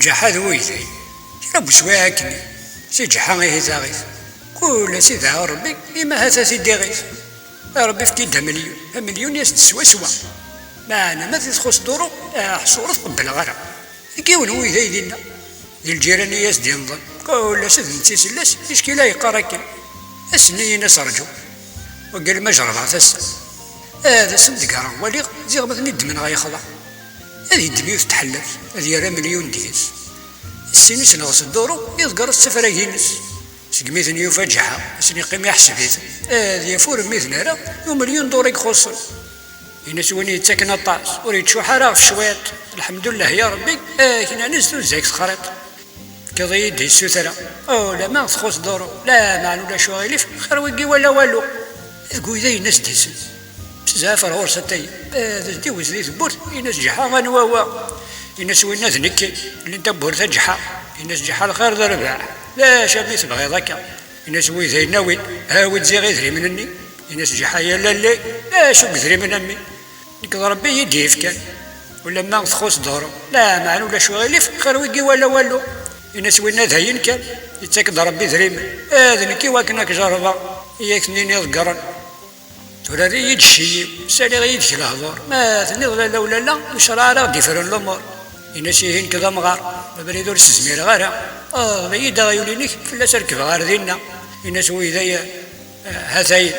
جحا ذويذي راه بسواها كني سي جحا غيه تاغيث كل سي دعا ربي إما هذا سيدي غيث يا ربي فكيدها مليون مليون ياس تسوى سوا معنا ما تخص دورو حصورة تقبل غيرها كيون هو إذا يدينا ديال الجيران ياس ديال النظام كل سيد نتيس اللاس إشكي لا يقرا كان أسني ناس رجو وقال ما جربها تس هذا صدق راه ولي زي غبطني الدمن غيخضع هذه الدميوت تحلف هذه راه مليون دياس السيني سنغس الدورو يذكر السفراجينس سقميثن يفجعها سني قيم يحسب هذه فور ميثنا راه ومليون دور يخصن الناس وين يتسكن الطاس وريد شو حرا في شويط الحمد لله يا ربي كنا نزلوا زيك خريط كذا يدي السوثرة او لا ما تخص دورو لا ما ولا شو غيلف خير ويقي ولا والو تقول ذي الناس ديسن بزاف راه ورثتي هذا دي وزلي ثبوت الناس جحا غنواوا الناس وين ذنكي اللي انت بورثه جحا الناس جحا الخير ذا رباع لا شامي تبغي ذاك الناس وين ذي ناوي هاود زي غير منني الناس جحايا لا شو قدري من امي نقدر ربي يديف كان ولا ما تخص دورو لا معنا ولا شو غيلف خير ويقي ولا والو الناس وين ذهين كان يتاكد ربي ذريم هذا نكي واكنك جربا ياك سنين يذكرن ولا ريد الشيء سالي غيد في الهضور ما تنظر لا يشرع راه ديفرن الامور الناس يهين كذا مغار ما بريدو السزمير غيرها غيدا غيولينيك فلا سركب غار ديالنا الناس ويذايا هذاين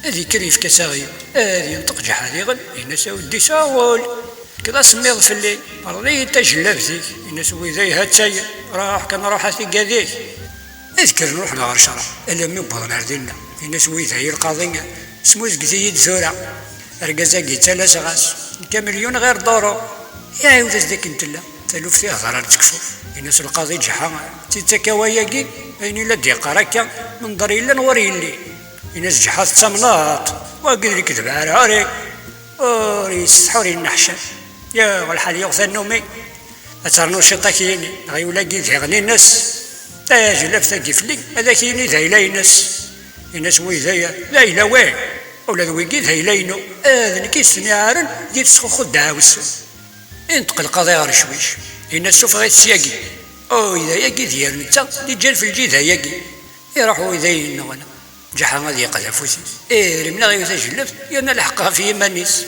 هذي كريف كساغي هذي ينطق جحاديغن الناس ودي ساول كذا سميض في الليل رضي تجلب ذيك الناس ويذاي هاتاي راح كان راح ثقاديك اذكر نروح نغار شرع الا مي بوضنا ردينا الناس ويذاي القاضية سمو زكزيد ثورة رقزاقي تالاس غاس كمليون غير دورو يا عيود ازدك انت لا تلوف فيها ضرر تكشف الناس القاضي جحا تيتكاواياكي اين لا دي قراكا من ضري لا نوري لي الناس جحا تسملاط وقدر يكذب على هاري وري السحوري النحشة يا والحال يغثى النومي اترنو شطاكيني غيولاقي ذيغني الناس تاج لفتا كيفلي هذا كيني ذا إلى الناس ويذايا لا إلا وين ولا ذويقي ذا إلينو هذا نكيسني عارن جيت سخو دعاوسو انتقل قضي غير شويش الناس شوف غير السياقي او إذا ياقي ديال نتا اللي جال في الجي ذا ياقي يروحوا يذاين وانا جحا غادي يقذفوسي رمنا غير تجلف يانا لحقها في يمانيس